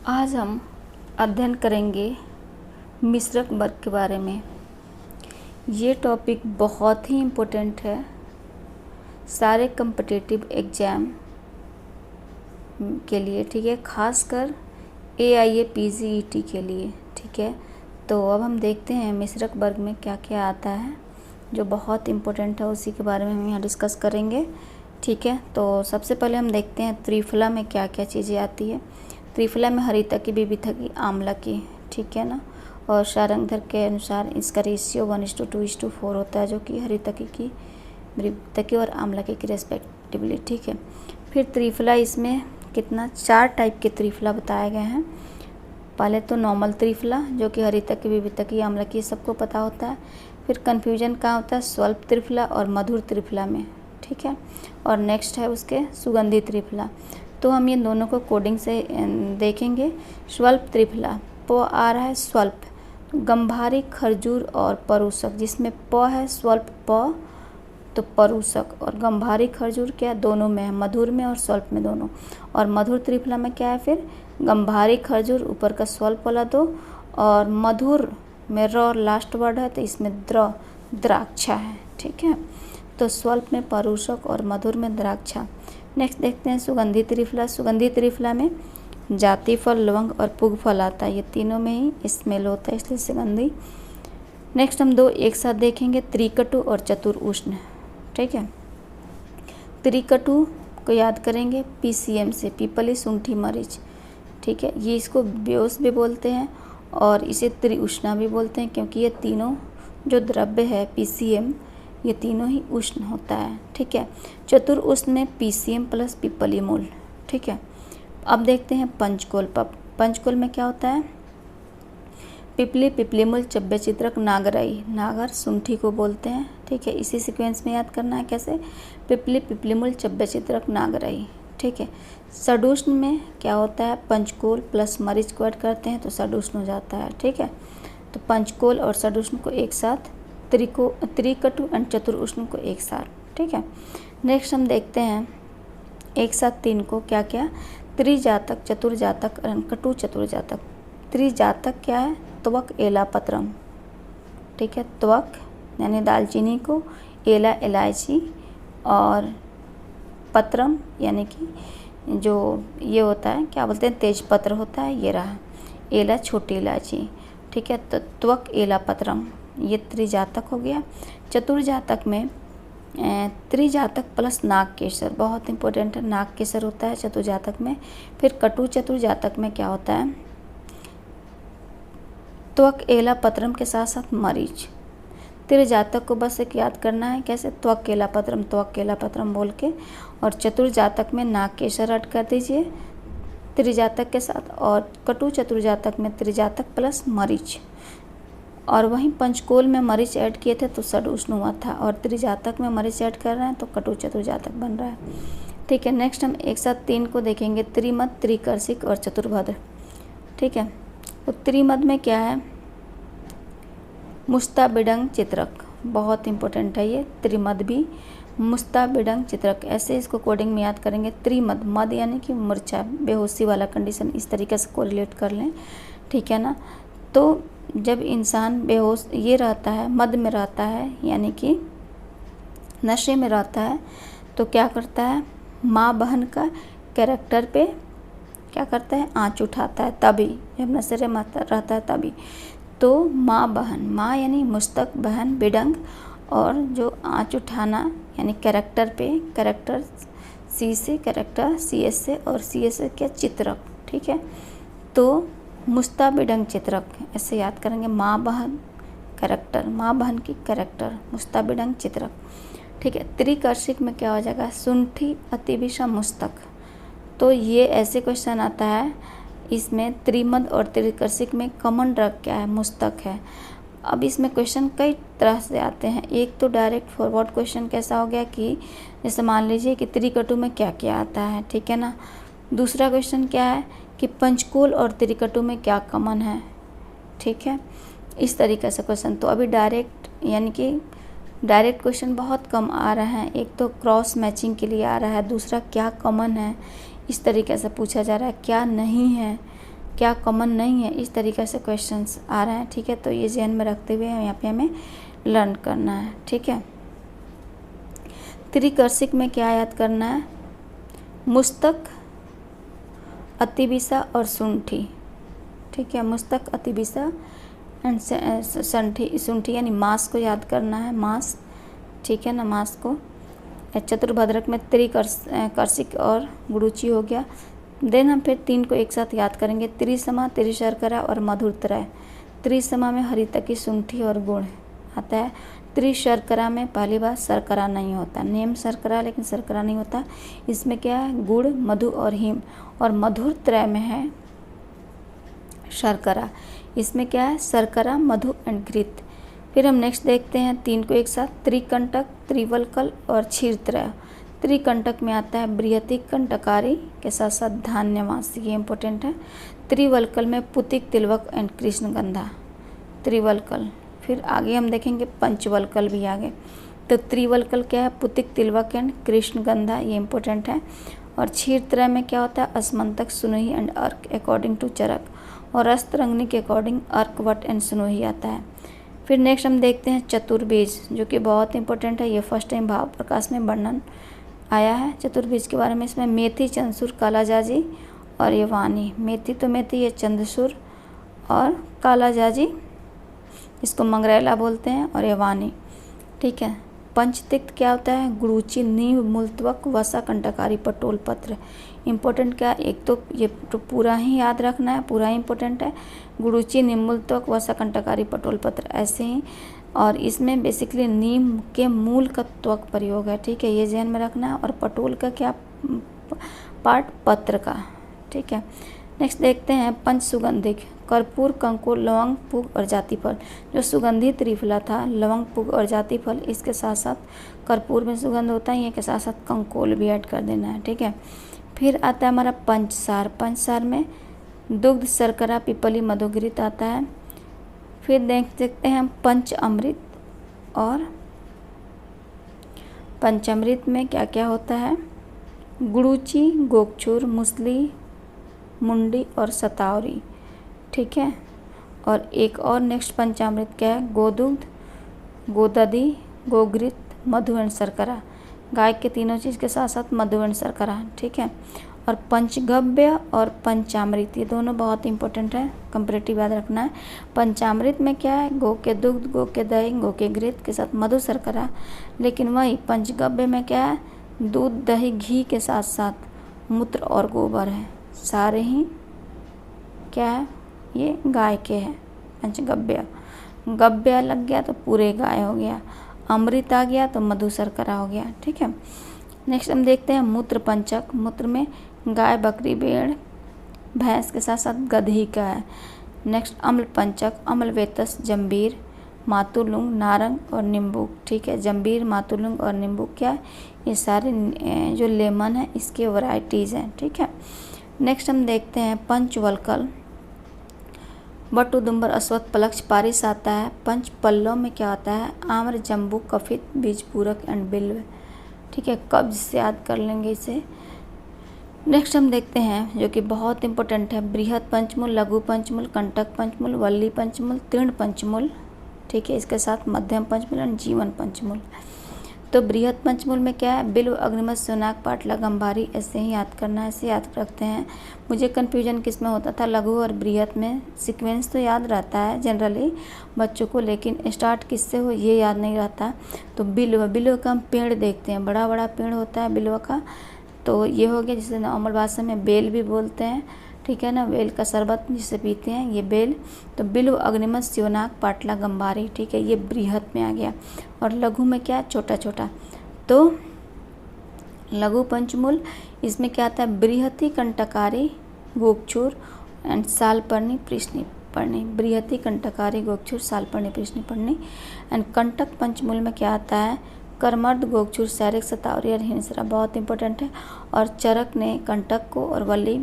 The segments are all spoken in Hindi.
आज हम अध्ययन करेंगे मिश्रक वर्ग के बारे में। ये टॉपिक बहुत ही इम्पोर्टेंट है सारे कम्पिटिटिव एग्ज़ाम के लिए, ठीक है, खासकर AIA PGET के लिए, ठीक है। तो अब हम देखते हैं मिश्रक वर्ग में क्या क्या आता है जो बहुत इम्पोर्टेंट है, उसी के बारे में हम यहाँ डिस्कस करेंगे, ठीक है। तो सबसे पहले हम देखते हैं त्रिफला में क्या क्या चीज़ें आती है। त्रिफला में हरितकी, विविधकी, आम्लकी, ठीक है ना। और सारंगधर के अनुसार इसका रेशियो 1:2:4 होता है, जो कि हरितकी की, विविधकी और आम्लकी की रेस्पेक्टिवली, ठीक है। फिर त्रिफला, इसमें कितना 4 टाइप के त्रिफला बताए गए हैं। पहले तो नॉर्मल त्रिफला जो कि हरितकी, विविधकी, आम्लकी सबको पता होता है। फिर कन्फ्यूजन कहाँ होता है, स्वल्प त्रिफला और मधुर त्रिफला में, ठीक है। और नेक्स्ट है उसके सुगंधी त्रिफला। तो हम ये दोनों को कोडिंग से देखेंगे। स्वल्प त्रिफला, प आ रहा है स्वल्प, गंभारी, खरजूर और परूषक, जिसमें प है स्वल्प प तो परूषक, और गंभारी खरजूर क्या दोनों में है, मधुर में और स्वल्प में दोनों। और मधुर त्रिफला में क्या है, फिर गंभारी खरजूर ऊपर का स्वल्प वाला दो, और मधुर में र लास्ट वर्ड है तो इसमें द्राक्षा है, ठीक है। तो स्वल्प में परूषक और मधुर में द्राक्षा। नेक्स्ट देखते हैं सुगंधी त्रिफला। सुगंधी त्रिफला में जाति फल, लवंग और पुग फल आता है, ये तीनों में ही स्मेल होता है, इसलिए सुगंधी। नेक्स्ट हम दो एक साथ देखेंगे, त्रिकटु और चतुर उष्ण, ठीक है। त्रिकटु को याद करेंगे PCM से, पीपली, शुंठी, मरीच, ठीक है। ये इसको ब्योस भी बोलते हैं और इसे त्रिउष्णा भी बोलते हैं, क्योंकि ये तीनों जो द्रव्य है PCM, ये तीनों ही उष्ण होता है, ठीक है। चतुर उष्ण में PCM प्लस पीपली मूल, ठीक है। अब देखते हैं पंचकोल। पंचकोल में क्या होता है, पिपली, पिपली मूल, चब्बे चित्रक, नागराई, नागर शुंठी को बोलते हैं, ठीक है। इसी सीक्वेंस में याद करना है कैसे, पिपली, पिपली मूल, चब्बे चित्रक, नागराई, ठीक है। सडुष्ण में क्या होता है, पंचकोल प्लस मरीच को ऐड करते हैं तो सडुष्ण हो जाता है, ठीक है। तो पंचकोल और सडुष्ण को एक साथ, त्रिकटु एंड चतुर उष्ण को एक साथ, ठीक है। नेक्स्ट हम देखते हैं एक साथ 3 को, क्या क्या, त्रिजातक, चतुर्जातक, कटु चतुर्जातक। त्रिजातक क्या है, त्वक, एला, पत्रम, ठीक है। त्वक यानी दालचीनी को, एला इलायची, और पत्रम यानी कि जो ये होता है, क्या बोलते हैं, तेज पत्र होता है, ये रहा। एला छोटी इलायची, ठीक है। तो त्वक, एला, पत्रम, ये त्रिजातक हो गया। चतुर्जातक में त्रिजातक प्लस नाग केसर, बहुत इंपॉर्टेंट है, नाग केसर होता है चतुर्जातक में। फिर कटु चतुर्जातक में क्या होता है, त्वक, एला, पत्रम के साथ साथ मरीच। त्रिजातक को बस एक याद करना है कैसे, त्वक, केला, पत्रम, त्वक, केला, पत्रम बोल के, और चतुर्जातक में नाग केसर ऐड कर दीजिए त्रिजातक के साथ, और कटु चतुर्जातक में त्रिजातक प्लस मरीच। और वहीं पंचकोल में मरीच ऐड किए थे तो सड उष्ण हुआ था, और त्रिजातक में मरीच ऐड कर रहे हैं तो कटु चतुर्जातक बन रहा है, ठीक है। नेक्स्ट हम एक साथ 3 को देखेंगे, त्रिमद, त्रिकर्षिक और चतुर्भद्र, ठीक है। तो त्रिमद में क्या है, मुस्ताबिडंग चित्रक, बहुत इंपॉर्टेंट है ये त्रिमद भी, मुस्ताबिडंग चित्रक, ऐसे इसको कोडिंग में याद करेंगे। त्रिमद, मद यानी कि मूर्छा, बेहोशी वाला कंडीशन, इस तरीके से कोरिलेट कर लें, ठीक है ना। तो जब इंसान बेहोश ये रहता है, मद में रहता है यानी कि नशे में रहता है, तो क्या करता है, माँ बहन का कैरेक्टर पे क्या करता है, आँच उठाता है, तभी जब नशे में रहता है तभी। तो माँ बहन, माँ यानी मुस्तक, बहन बिडंग, और जो आँच उठाना यानी कैरेक्टर पे, कैरेक्टर C से, कैरेक्टर CS से, और CS से क्या, चित्रक, ठीक है। तो मुस्ताबिडंग चित्रक ऐसे याद करेंगे, माँ बहन कैरेक्टर, माँ बहन की कैरेक्टर, मुस्ताबिडंग चित्रक, ठीक है। त्रिकर्षिक में क्या हो जाएगा, शुंठी, अतिविषम, मुस्तक। तो ये ऐसे क्वेश्चन आता है, इसमें त्रिमद और त्रिकर्षिक में कॉमन ड्रग क्या है, मुस्तक है। अब इसमें क्वेश्चन कई तरह से आते हैं। एक तो डायरेक्ट फॉरवर्ड क्वेश्चन कैसा हो गया कि जैसे मान लीजिए कि त्रिकटु में क्या क्या आता है, ठीक है ना। दूसरा क्वेश्चन क्या है कि पंचकोल और त्रिकटु में क्या कॉमन है, ठीक है, इस तरीके से क्वेश्चन। तो अभी डायरेक्ट यानी कि डायरेक्ट क्वेश्चन बहुत कम आ रहा है। एक तो क्रॉस मैचिंग के लिए आ रहा है, दूसरा क्या कॉमन है, इस तरीके से पूछा जा रहा है, क्या नहीं है, क्या कॉमन नहीं है, इस तरीके से क्वेश्चंस आ रहे हैं। ठीक है, तो ये ध्यान में रखते हुए यहाँ पे हमें लर्न करना है। ठीक है, त्रिकर्षिक में क्या याद करना है, मुस्तक, अतिविसा और सुंठी। ठीक है, मुस्तक, अतिविसा एंड सुंठी यानी मास को याद करना है, मास। ठीक है ना, मास को। चतुर्भद्रक में त्रिकर्षिक और गुरुचि हो गया। देन हम फिर 3 को एक साथ याद करेंगे, त्रिसमा, त्रिशर्करा और मधुरत्रय। त्रिसमा में हरितकी, शुंठी और गुड़ आता है। त्रिशर्करा में पहली बार शर्करा नहीं होता, नेम शर्करा लेकिन शर्करा नहीं होता। इसमें क्या है, गुड़, मधु और हिम। और मधुरत्रय में है शर्करा, इसमें क्या है, शर्करा, मधु एंड घृत। फिर हम नेक्स्ट देखते हैं 3 को एक साथ, त्रिकंटक, त्रिवल्कल और क्षीरत्रय। त्रिकंटक में आता है बृहति कंटकारी के साथ साथ धान्यवास, ये इंपॉर्टेंट है। त्रिवल्कल में पुतिक, तिलवक एंड कृष्णगंधा, त्रिवल्कल। फिर आगे हम देखेंगे पंचवल्कल भी आगे। तो त्रिवल्कल क्या है, पुतिक, तिलवक एंड कृष्णगंधा, ये इंपॉर्टेंट है। और क्षीरत्रय में क्या होता है, असमंतक, सुनोही एंड अर्क अकॉर्डिंग टू चरक। और रस्तरंगनी के अकॉर्डिंग अर्क, वट एंड सुनोही आता है। फिर नेक्स्ट हम देखते हैं चतुर्बीज, जो कि बहुत इंपॉर्टेंट है। ये फर्स्ट टाइम भाव प्रकाश में वर्णन आया है चतुर्बीज के बारे में। इसमें मेथी, चंदसूर, कालाजाजी और ये वानी। मेथी तो मेथी, ये चंदसूर और कालाजाजी, इसको मंगरेला बोलते हैं, और ये वानी। ठीक है, पंचतिक्त क्या होता है, गुरुचि, नींव, मूलत्वक, वसा, कंटकारी, पटोल, पत्र। इम्पोर्टेंट क्या, एक तो ये तो पूरा ही याद रखना है, पूरा ही इम्पोर्टेंट है। गुरुचि, नीम, मूलत्वक, वसा, कंटकारी, पटोल, पत्र, ऐसे ही। और इसमें बेसिकली नीम के मूल का त्वक प्रयोग है। ठीक है, ये ध्यान में रखना है। और पटोल का क्या पार्ट, पत्र का। ठीक है, नेक्स्ट देखते हैं पंच सुगंधिक, कर्पूर, कंकुर, लवंग, पुग और जातिफल। जो सुगंधित त्रिफला था, लवंग, पुग और जातिफल, इसके साथ साथ कर्पूर में सुगंध होता है, ये के साथ साथ कंकोल भी ऐड कर देना है। ठीक है, फिर आता है हमारा पंचसार। पंचसार में दुग्ध, शर्करा, पिपली, मधुघृत आता है। फिर देख सकते हैं हम पंच अमृत। और पंचामृत में क्या क्या होता है, गुड़ूची, गोकचूर, मूसली, मुंडी और सतावरी। ठीक है, और एक और नेक्स्ट पंचामृत क्या है, गोदुग्ध, गोदधि, गोघृत, मधु एंड शर्करा। गाय के तीनों चीज़ के साथ साथ मधु एंड शर्करा। ठीक है, और पंचगव्य और पंचामृत, ये दोनों बहुत इंपॉर्टेंट है, कंपैरेटिव याद रखना है। पंचामृत में क्या है, गौ के दुग्ध, गौ के दही, गौ के घृत के साथ मधु, शर्करा। लेकिन वही पंचगव्य में क्या है, दूध, दही, घी के साथ साथ मूत्र और गोबर है। सारे ही क्या है, ये गाय के हैं। पंचगव्य, गव्य लग गया तो पूरे गाय हो गया, अमृत आ गया तो मधु, शर्करा हो गया। ठीक है, नेक्स्ट हम देखते हैं मूत्र पंचक। मूत्र में गाय, बकरी, भेड़, भैंस के साथ साथ गधी का है। नेक्स्ट अम्ल पंचक, अम्ल, वेतस, जंबीर, मातुलुंग, नारंग और नींबू। ठीक है, जंबीर, मातुलुंग और नींबू क्या है, ये सारे जो लेमन है इसके वैरायटीज़ हैं। ठीक है, नेक्स्ट हम देखते हैं पंचवल्कल। बट, उदुम्बर, अश्वत्थ, पलक्ष, पारिस आता है। पंच पल्लव में क्या आता है, आम्र, जम्बू, कफित, बीज पूरक एंड बिल्व। ठीक है, कब्ज से याद कर लेंगे इसे। नेक्स्ट हम देखते हैं जो कि बहुत इंपॉर्टेंट है, बृहत पंचमूल, लघु पंचमूल, कंटक पंचमूल, वल्ली पंचमूल, तीर्ण पंचमूल। ठीक है, इसके साथ मध्यम पंचमूल और जीवन पंचमूल। तो बृहत पंचमूल में क्या है, बिल्व, अग्निमत, सोनाग, पाटला, गंभारी, ऐसे ही याद करना है, ऐसे याद रखते हैं। मुझे कन्फ्यूजन किस में होता था, लघु और बृहत में। सीक्वेंस तो याद रहता है जनरली बच्चों को, लेकिन स्टार्ट किससे हो ये याद नहीं रहता। तो बिल्व, बिल्व का हम पेड़ देखते हैं, बड़ा बड़ा पेड़ होता है बिल्व का। तो ये हो गया, जिसे नॉर्मल भाषा में बेल भी बोलते हैं। ठीक है ना, बेल का शरबत जिसे पीते हैं, ये बेल। तो बिल्व, अग्निमत, स्योनाक, पाटला, गंभारी। ठीक है, ये बृहत में आ गया। और लघु में क्या, छोटा छोटा। तो लघु पंचमूल, इसमें क्या आता है, बृहति, कंटकारी, गोकचूर एंड सालपर्णी, कृष्णपर्णी। बृहति, कंटकारी, गोकचूर, सालपर्णी, कृष्णपर्णी। एंड कंटक पंचमूल में क्या आता है, करमर्द, गोकचूर, सैरिक, सतावरी और हिंसरा। बहुत इंपॉर्टेंट है। और चरक ने कंटक को और वल्ली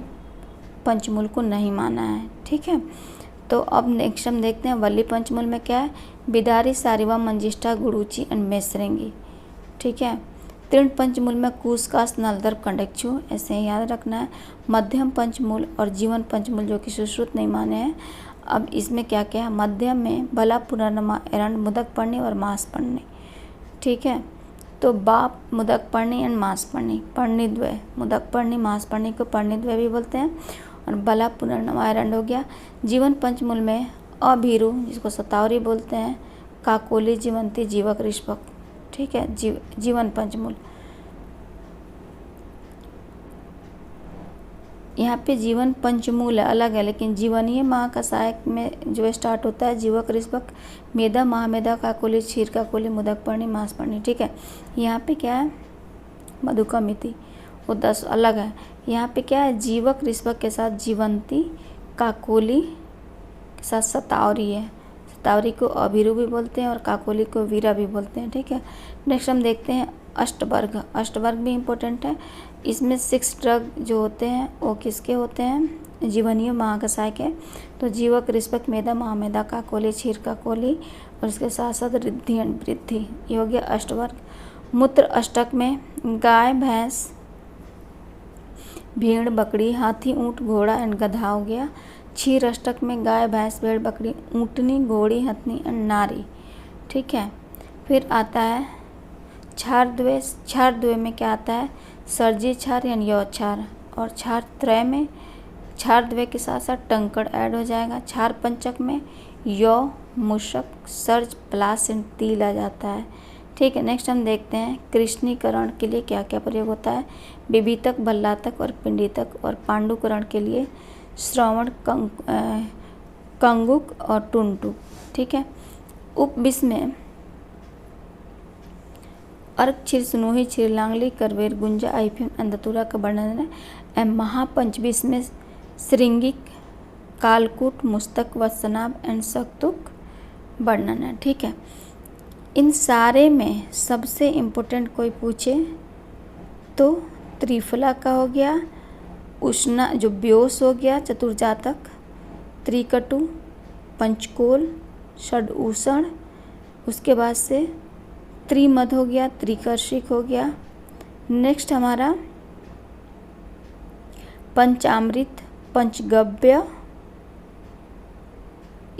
पंचमूल को नहीं माना है। ठीक है, तो अब नेक्स्ट हम देखते हैं वल्ली पंचमूल में क्या है, बिदारी, सारिवा, मंजिष्ठा, गुड़ूची एंड मेसरेंगी। ठीक है, तीर्ण पंचमूल में कूसकास नलदर्प कंडक्चू, ऐसे ही याद रखना है। मध्यम पंचमूल और जीवन पंचमूल जो कि सुश्रुत नहीं माने हैं। अब इसमें क्या क्या है, मध्यम में बला पुनर्नमा एरंड मुदक पढ़नी और मास पढ़नी, ठीक है। तो बाप मुदक पढ़नी एंड मास पढ़नी, पर्णिद्वय, मुदक पढ़नी मास पढ़नी को पर्णिद्वय भी बोलते हैं। और बला पुनर्नमा एरंड हो गया। जीवन पंचमूल में अभीरु जिसको सतावरी बोलते हैं, काकोली, जीवंती, जीवक, ऋषभक, ठीक है। जीवन पंचमूल, यहाँ पे जीवन पंचमूल है, अलग है, लेकिन जीवनीय महाकषाय में जो स्टार्ट होता है जीवक, ऋषभक, मेधा, महामेधा, काकोली, क्षीर काकोली, मुदक पढ़नी, मास पढ़नी, ठीक है। यहाँ पे क्या है, मधुकमिति, वो 10 अलग है। यहाँ पे क्या है, जीवक, ऋषभक के साथ जीवंती, काकोली के साथ सतावरी है। सतावरी को अभिरु भी बोलते हैं और काकोली को वीरा भी बोलते हैं, ठीक है। नेक्स्ट हम देखते हैं अष्टवर्ग। अष्टवर्ग भी इम्पोर्टेंट है। इसमें 6 ड्रग जो होते हैं वो किसके होते हैं, जीवनीय महाकषाय के। तो जीवक, ऋषभक, मेधा, महामेधा, काकोली, क्षीर काकोली और इसके साथ साथ रिद्धि एंड वृद्धि, ये हो गया अष्टवर्ग। मूत्र अष्टक में गाय, भैंस, भेड़, बकरी, हाथी, ऊँट, घोड़ा एंड गधा हो गया। क्षीर अष्टक में गाय, भैंस, भेड़, बकरी, ऊँटनी, घोड़ी, हथनी एंड नारी, ठीक है। फिर आता है क्षारद्वय। क्षारद्वय में क्या आता है, सर्जी क्षार यानी यौक्षार। और क्षार त्रय में क्षारद्वय के साथ साथ टंकड़ ऐड हो जाएगा। क्षार पंचक में यौ, मूषक, सर्ज, प्लास एंड तिल आ जाता है, ठीक है। नेक्स्ट हम देखते हैं कृष्णीकरण के लिए क्या क्या प्रयोग होता है। विभितक, भल्लातक और पिंडितक। और पांडुकरण के लिए श्रवण, कंगुक और टुनटुक, ठीक है। उपविष में अर्क, क्षीर, सुनोही, क्षीर लांगली, करवेर, गुंजा, आइफियम एंड धतूरा का वर्णन है। महापंचविश में श्रृंगिक, कालकूट, मुस्तक, वत्सनाभ एंड सक्तुक वर्णन है, ठीक है। इन सारे में सबसे इम्पोर्टेंट कोई पूछे तो त्रिफला का हो गया, उष्णा जो व्योस हो गया, चतुर्जातक, त्रिकटु, पंचकोल, षडउषण, उसके बाद से त्रिमद हो गया, त्रिकर्षिक हो गया। नेक्स्ट हमारा पंचामृत, पंचगव्य,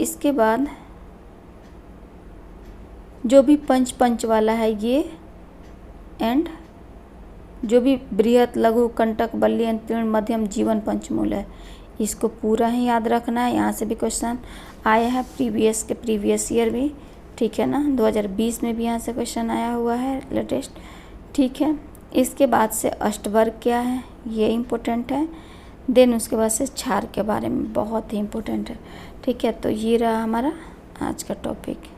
इसके बाद जो भी पंच वाला है ये, एंड जो भी बृहत, लघु, कंटक, बल्ली एंड तीर्ण, मध्यम, जीवन पंचमूल है, इसको पूरा ही याद रखना है। यहाँ से भी क्वेश्चन आया है प्रीवियस ईयर भी, ठीक है ना। 2020 में भी यहाँ से क्वेश्चन आया हुआ है लेटेस्ट, ठीक है। इसके बाद से अष्टवर्ग क्या है ये इम्पोर्टेंट है। देन उसके बाद से क्षार के बारे में बहुत ही इम्पोर्टेंट है, ठीक है। तो ये रहा हमारा आज का टॉपिक।